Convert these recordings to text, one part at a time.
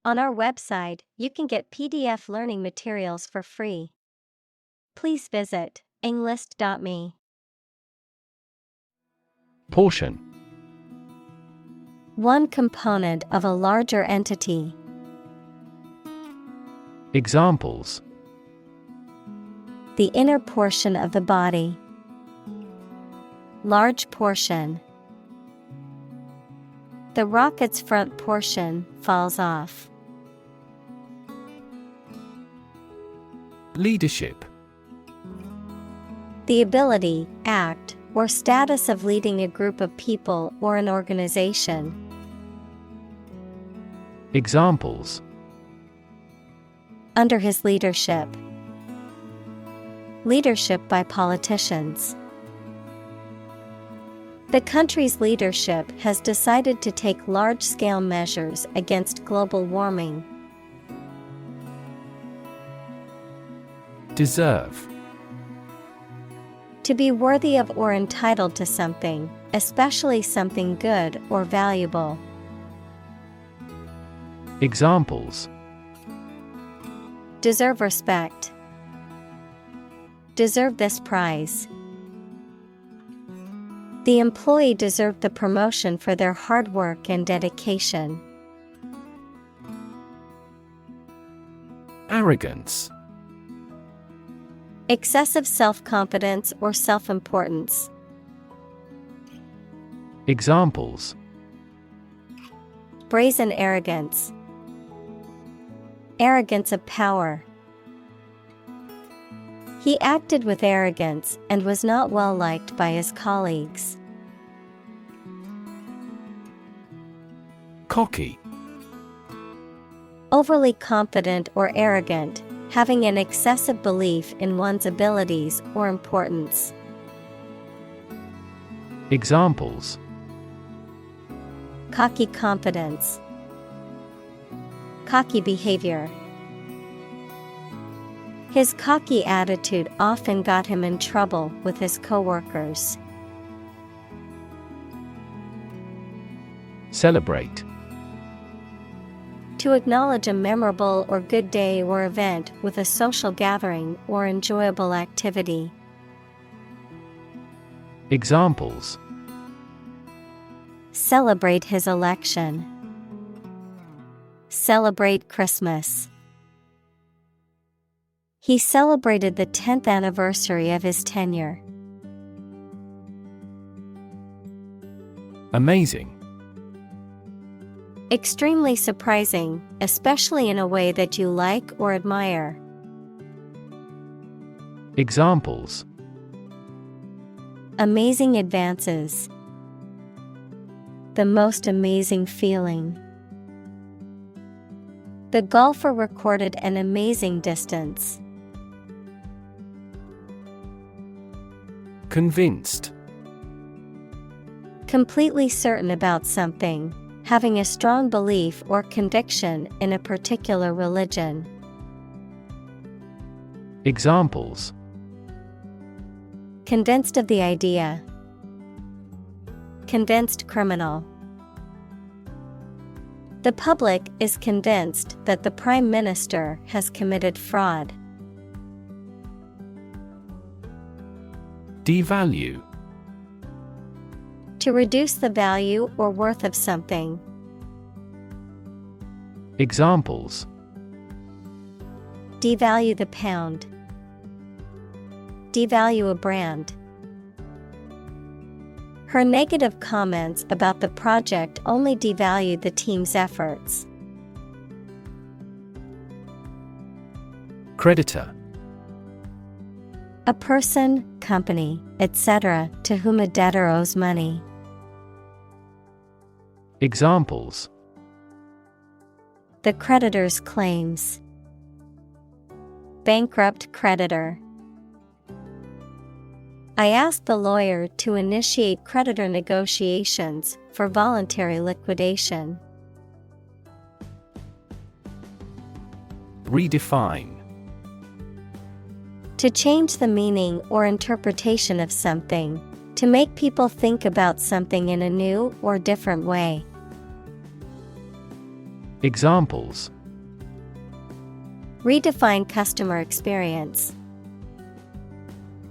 On our website, you can get PDF learning materials for free. Please visit englist.me. Portion. One component of a larger entity. Examples: The inner portion of the body. Large portion. The rocket's front portion falls off. Leadership. The ability, act, or status of leading a group of people or an organization. Examples: Under his leadership. Leadership by politicians. The country's leadership has decided to take large-scale measures against global warming. Deserve. To be worthy of or entitled to something, especially something good or valuable. Examples: Deserve respect. Deserve this prize. The employee deserved the promotion for their hard work and dedication. Arrogance. Excessive self-confidence or self-importance. Examples: Brazen arrogance. Arrogance of power. He acted with arrogance and was not well liked by his colleagues. Cocky. Overly confident or arrogant, having an excessive belief in one's abilities or importance. Examples: Cocky confidence. Cocky behavior. His cocky attitude often got him in trouble with his coworkers. Celebrate. To acknowledge a memorable or good day or event with a social gathering or enjoyable activity. Examples: Celebrate his election. Celebrate Christmas. He celebrated the 10th anniversary of his tenure. Amazing. Extremely surprising, especially in a way that you like or admire. Examples: Amazing advances. The most amazing feeling. The golfer recorded an amazing distance. Convinced. Completely certain about something, having a strong belief or conviction in a particular religion. Examples: Convinced of the idea. Convinced criminal. The public is convinced that the Prime Minister has committed fraud. Devalue. To reduce the value or worth of something. Examples: Devalue the pound. Devalue a brand. Her negative comments about the project only devalued the team's efforts. Creditor. A person, company, etc., to whom a debtor owes money. Examples: The creditor's claims. Bankrupt creditor. I asked the lawyer to initiate creditor negotiations for voluntary liquidation. Redefine. To change the meaning or interpretation of something, to make people think about something in a new or different way. Examples: Redefine customer experience.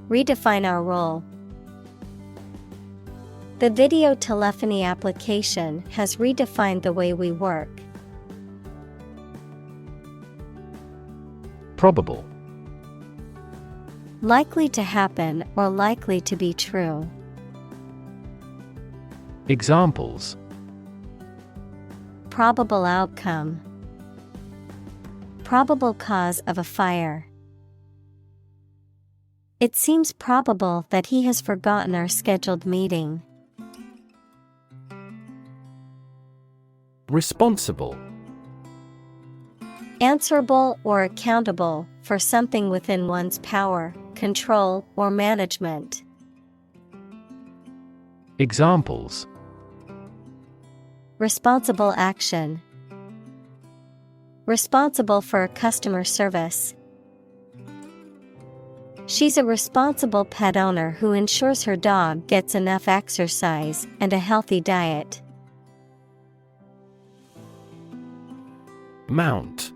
Redefine our role. The video telephony application has redefined the way we work. Probable. Likely to happen or likely to be true. Examples: Probable outcome. Probable cause of a fire. It seems probable that he has forgotten our scheduled meeting. Responsible. Answerable or accountable for something within one's power, control, or management. Examples: Responsible action. Responsible for customer service. She's a responsible pet owner who ensures her dog gets enough exercise and a healthy diet. Mount.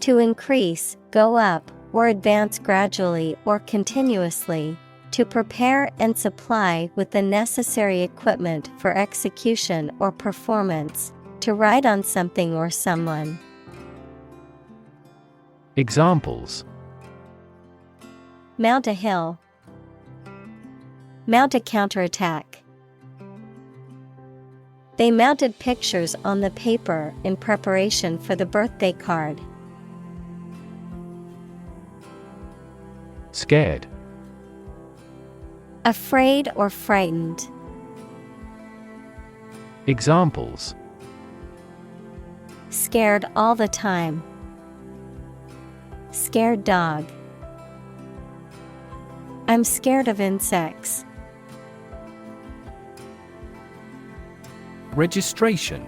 To increase, go up, or advance gradually or continuously, to prepare and supply with the necessary equipment for execution or performance, to ride on something or someone. Examples: Mount a hill. Mount a counterattack. They mounted pictures on the paper in preparation for the birthday card. Scared. Afraid or frightened. Examples: Scared all the time. Scared dog. I'm scared of insects. Registration.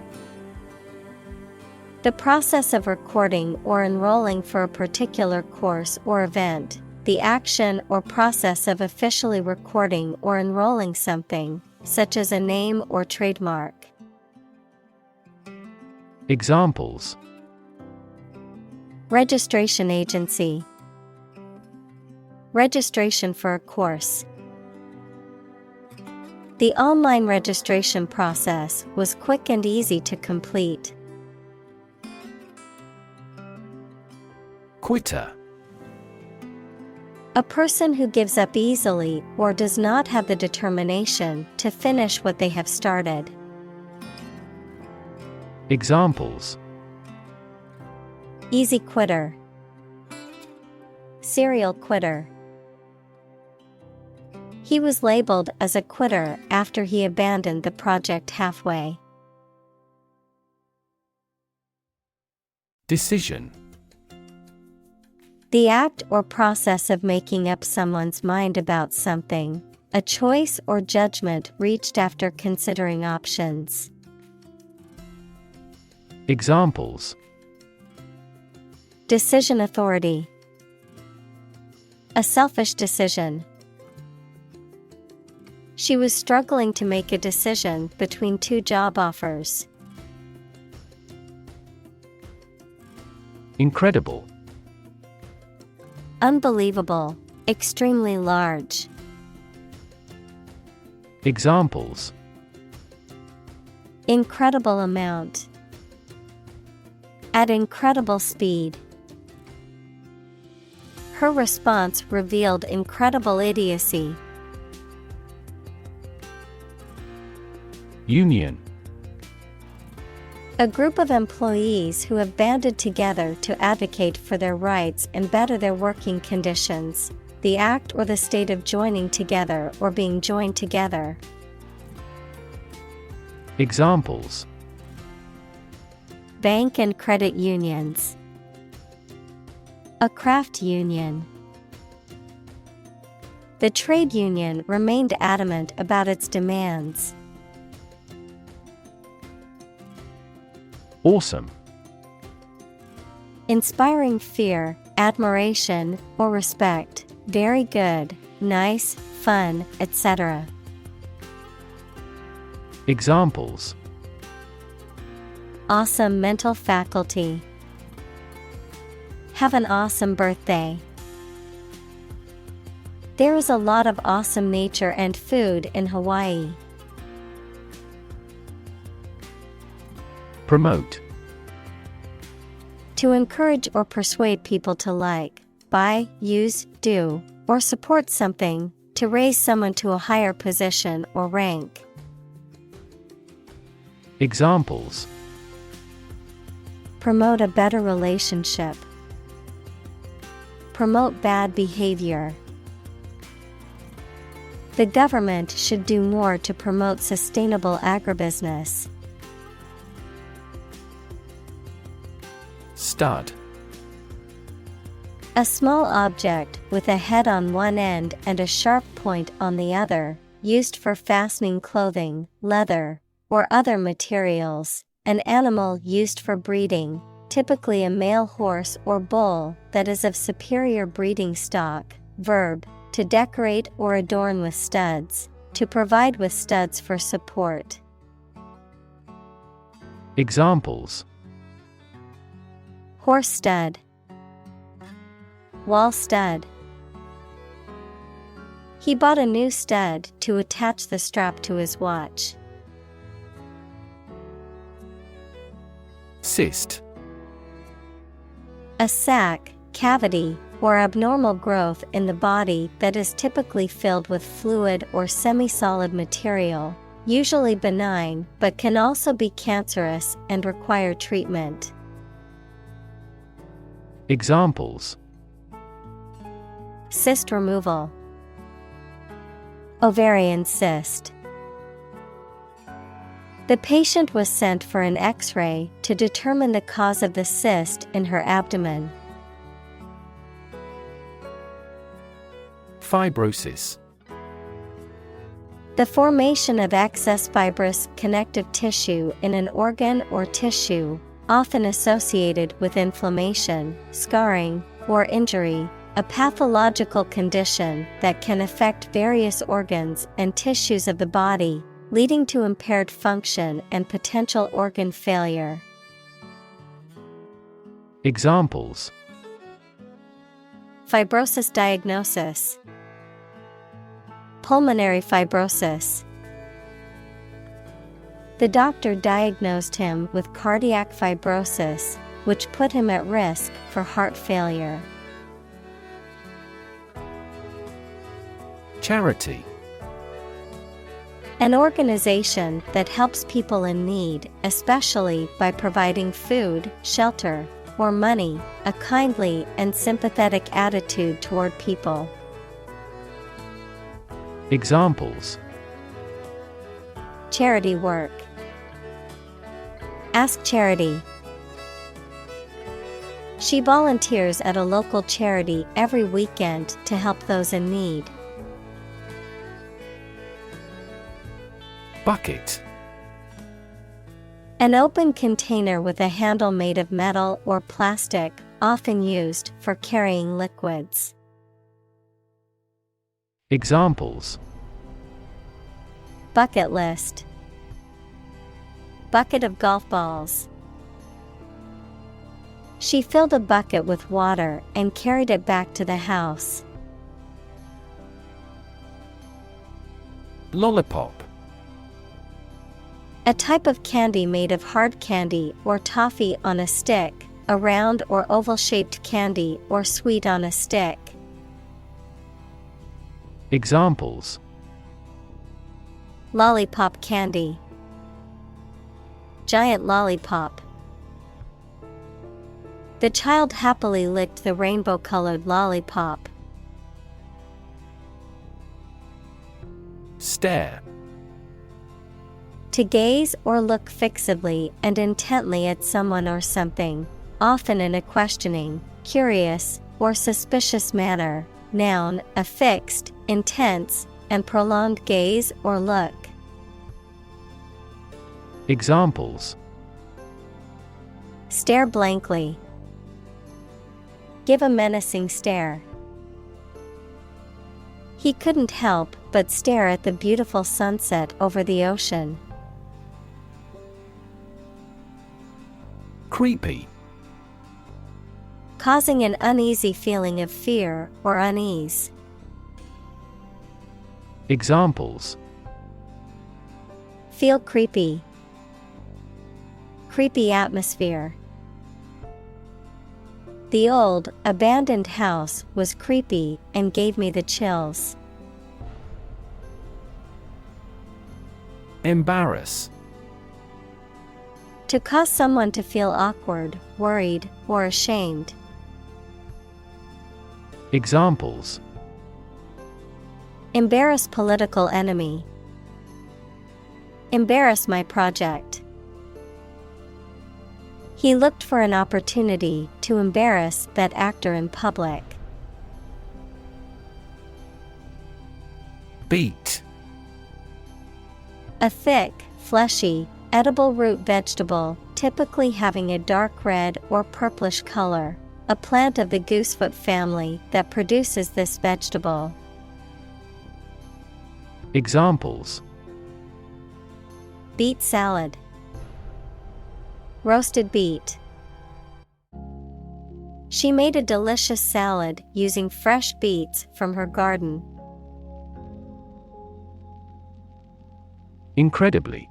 The process of recording or enrolling for a particular course or event. The action or process of officially recording or enrolling something, such as a name or trademark. Examples: Registration agency. Registration for a course. The online registration process was quick and easy to complete. Quitter. A person who gives up easily or does not have the determination to finish what they have started. Examples: Easy quitter. Serial quitter. He was labeled as a quitter after he abandoned the project halfway. Decision. The act or process of making up someone's mind about something, a choice or judgment reached after considering options. Examples: Decision authority. A selfish decision. She was struggling to make a decision between two job offers. Incredible. Unbelievable, extremely large. Examples: Incredible amount. At incredible speed. Her response revealed incredible idiocy. Union. A group of employees who have banded together to advocate for their rights and better their working conditions. The act or the state of joining together or being joined together. Examples: Bank and credit unions. A craft union. The trade union remained adamant about its demands. Awesome. Inspiring fear, admiration, or respect. Very good, nice, fun, etc. Examples: Awesome mental faculty. Have an awesome birthday. There is a lot of awesome nature and food in Hawaii. Promote. To encourage or persuade people to like, buy, use, do, or support something, to raise someone to a higher position or rank. Examples: Promote a better relationship. Promote bad behavior. The government should do more to promote sustainable agribusiness. Stud. A small object with a head on one end and a sharp point on the other, used for fastening clothing, leather, or other materials. An animal used for breeding, typically a male horse or bull that is of superior breeding stock. Verb: to decorate or adorn with studs, to provide with studs for support. Examples: Horse stud. Wall stud. He bought a new stud to attach the strap to his watch. Cyst. A sac, cavity, or abnormal growth in the body that is typically filled with fluid or semi-solid material, usually benign but can also be cancerous and require treatment. Examples: Cyst removal. Ovarian cyst. The patient was sent for an X-ray to determine the cause of the cyst in her abdomen. Fibrosis. The formation of excess fibrous connective tissue in an organ or tissue, often associated with inflammation, scarring, or injury, a pathological condition that can affect various organs and tissues of the body, leading to impaired function and potential organ failure. Examples: Fibrosis diagnosis. Pulmonary fibrosis. The doctor diagnosed him with cardiac fibrosis, which put him at risk for heart failure. Charity. An organization that helps people in need, especially by providing food, shelter, or money, a kindly and sympathetic attitude toward people. Examples: Charity work. Ask charity. She volunteers at a local charity every weekend to help those in need. Bucket. An open container with a handle made of metal or plastic, often used for carrying liquids. Examples: Bucket list. Bucket of golf balls. She filled a bucket with water and carried it back to the house. Lollipop. A type of candy made of hard candy or toffee on a stick, a round or oval-shaped candy or sweet on a stick. Examples: Lollipop candy. Giant lollipop. The child happily licked the rainbow-colored lollipop. Stare. To gaze or look fixedly and intently at someone or something, often in a questioning, curious, or suspicious manner. Noun: a fixed, intense, and prolonged gaze or look. Examples: Stare blankly. Give a menacing stare. He couldn't help but stare at the beautiful sunset over the ocean. Creepy. causing an uneasy feeling of fear or unease. Examples: Feel creepy. Creepy atmosphere. The old, abandoned house was creepy and gave me the chills. Embarrass. To cause someone to feel awkward, worried, or ashamed. Examples: Embarrass political enemy. Embarrass my project. He looked for an opportunity to embarrass that actor in public. Beet. A thick, fleshy, edible root vegetable, typically having a dark red or purplish color. A plant of the goosefoot family that produces this vegetable. Examples: Beet salad. Roasted beet. She made a delicious salad using fresh beets from her garden. Incredibly.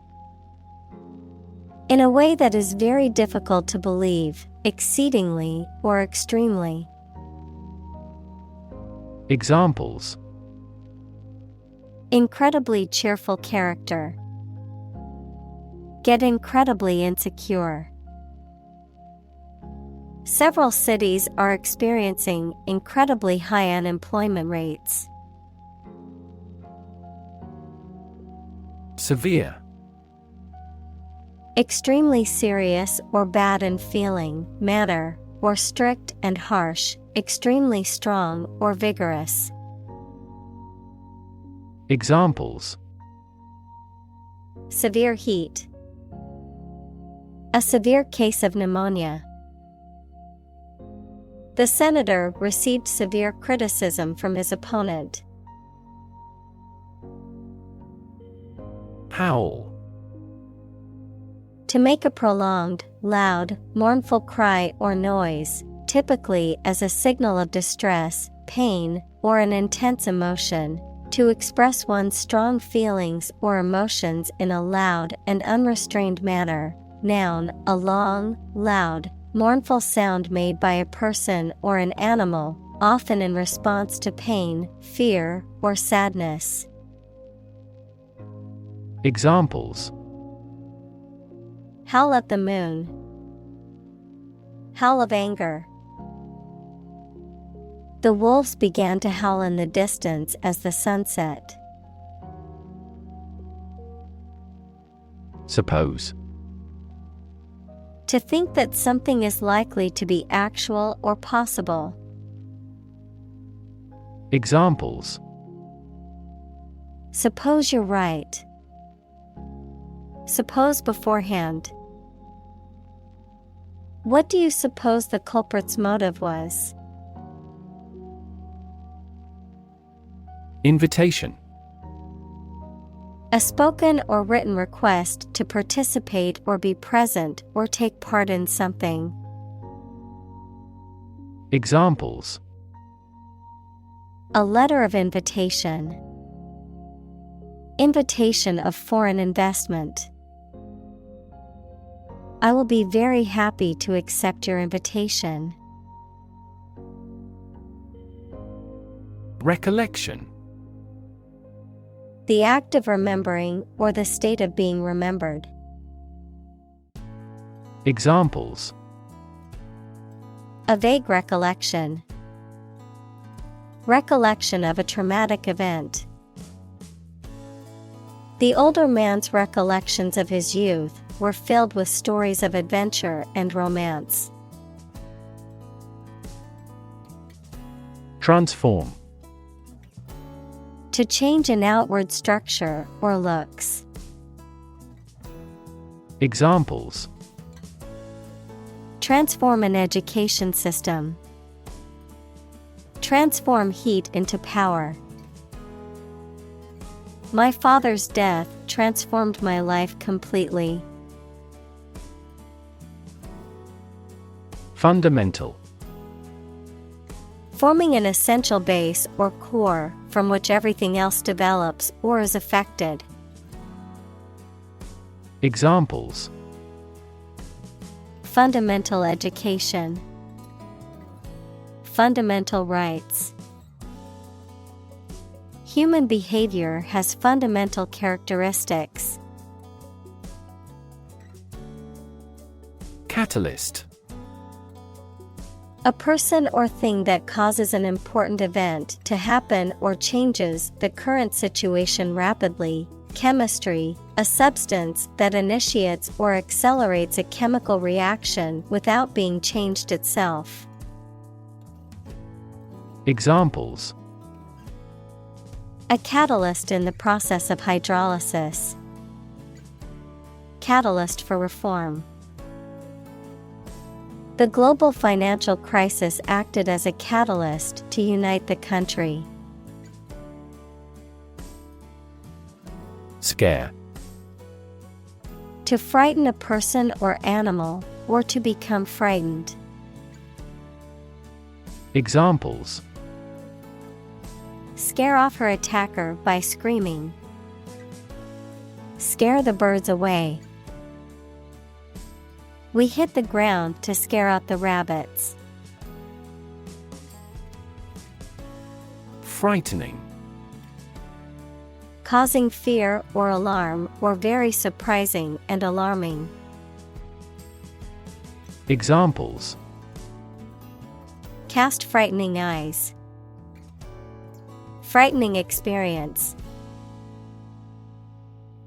In a way that is very difficult to believe, exceedingly, or extremely. Examples: Incredibly cheerful character. Get incredibly insecure. Several cities are experiencing incredibly high unemployment rates. Severe. Extremely serious or bad in feeling, manner, or strict and harsh, extremely strong or vigorous. Examples: Severe heat. A severe case of pneumonia. The senator received severe criticism from his opponent. Howl. To make a prolonged, loud, mournful cry or noise, typically as a signal of distress, pain, or an intense emotion. To express one's strong feelings or emotions in a loud and unrestrained manner. Noun, a long, loud, mournful sound made by a person or an animal, often in response to pain, fear, or sadness. Examples: Howl at the moon. Howl of anger. The wolves began to howl in the distance as the sun set. Suppose. To think that something is likely to be actual or possible. Examples: Suppose you're right. Suppose beforehand. What do you suppose the culprit's motive was? Invitation. A spoken or written request to participate or be present or take part in something. Examples: A letter of invitation. Invitation of foreign investment. I will be very happy to accept your invitation. Recollection. The act of remembering or the state of being remembered. Examples: A vague recollection. Recollection of a traumatic event. The older man's recollections of his youth were filled with stories of adventure and romance. Transform. To change an outward structure or looks. Examples: Transform an education system. Transform heat into power. My father's death transformed my life completely. Fundamental. forming an essential base or core from which everything else develops or is affected. Examples: Fundamental education, fundamental rights. Human behavior has fundamental characteristics. Catalyst. A person or thing that causes an important event to happen or changes the current situation rapidly. Chemistry, a substance that initiates or accelerates a chemical reaction without being changed itself. Examples: A catalyst in the process of hydrolysis. Catalyst for reform. The global financial crisis acted as a catalyst to unite the country. Scare. To frighten a person or animal, or to become frightened. Examples: Scare off her attacker by screaming. Scare the birds away. We hit the ground to scare out the rabbits. Frightening. Causing fear or alarm, or very surprising and alarming. Examples: Cast frightening eyes. Frightening experience.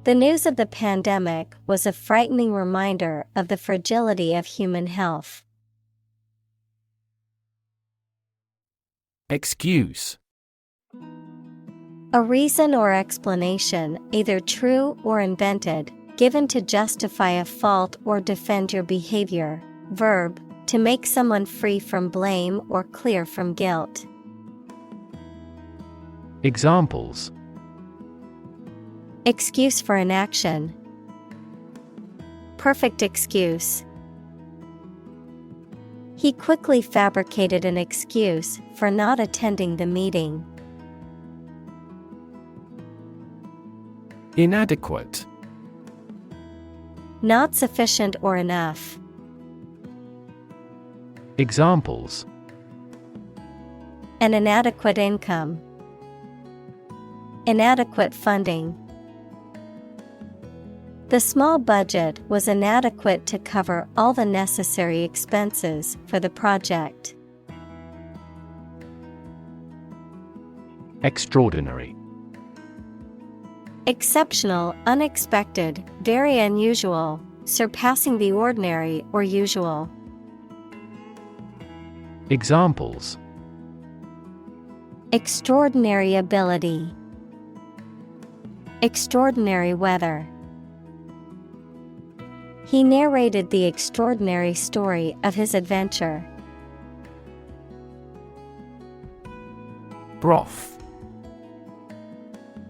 The news of the pandemic was a frightening reminder of the fragility of human health. Excuse. A reason or explanation, either true or invented, given to justify a fault or defend your behavior. Verb, to make someone free from blame or clear from guilt. Examples: Excuse for inaction. Perfect excuse. He quickly fabricated an excuse for not attending the meeting. Inadequate. Not sufficient or enough. Examples: An inadequate income. Inadequate funding. The small budget was inadequate to cover all the necessary expenses for the project. Extraordinary. Exceptional, unexpected, very unusual, surpassing the ordinary or usual. Examples: Extraordinary ability. Extraordinary weather. He narrated the extraordinary story of his adventure. Broth.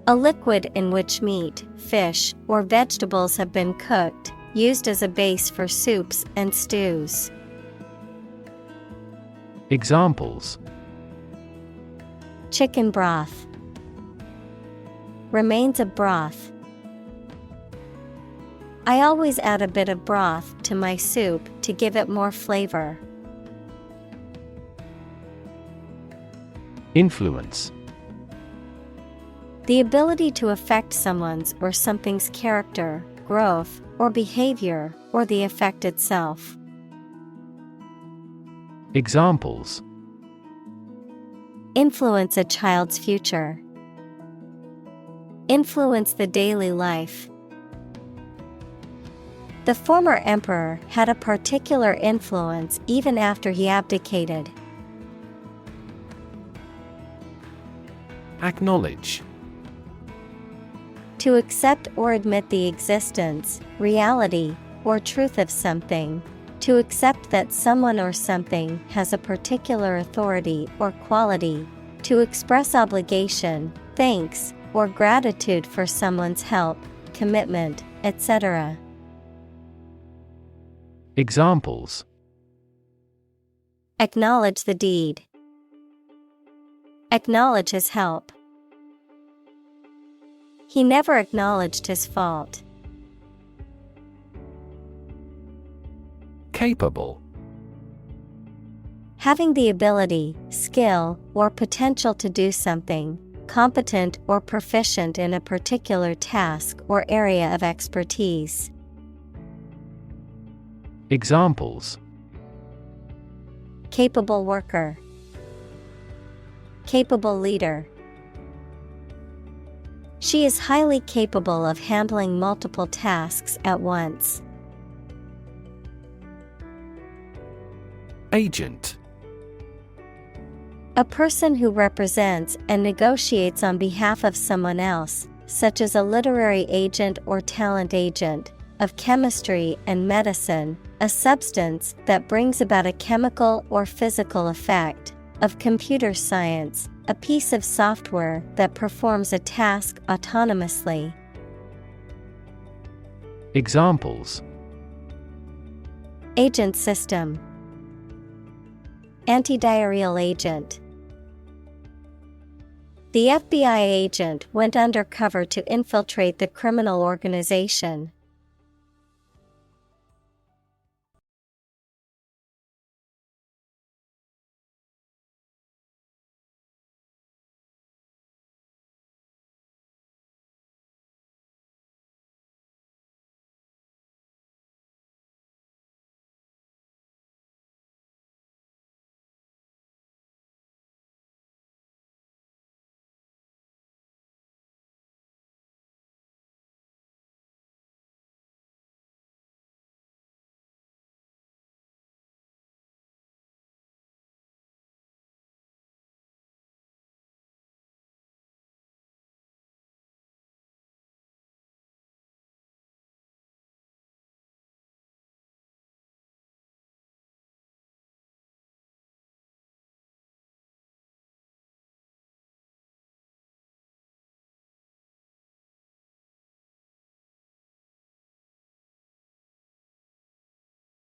A liquid in which meat, fish, or vegetables have been cooked, used as a base for soups and stews. Examples: Chicken broth. Remains of broth. I always add a bit of broth to my soup to give it more flavor. Influence. The ability to affect someone's or something's character, growth, or behavior, or the effect itself. Examples: Influence a child's future. Influence the daily life. The former emperor had a particular influence even after he abdicated. Acknowledge. To accept or admit the existence, reality, or truth of something. To accept that someone or something has a particular authority or quality. To express obligation, thanks, or gratitude for someone's help, commitment, etc. Examples: Acknowledge the deed. Acknowledge his help. He never acknowledged his fault. Capable. Having the ability, skill, or potential to do something, competent or proficient in a particular task or area of expertise. Examples: Capable worker. Capable leader. She is highly capable of handling multiple tasks at once. Agent. A person who represents and negotiates on behalf of someone else, such as a literary agent or talent agent, of chemistry and medicine, a substance that brings about a chemical or physical effect, of computer science, a piece of software that performs a task autonomously. Examples: Agent system. Antidiarrheal agent. The FBI agent went undercover to infiltrate the criminal organization.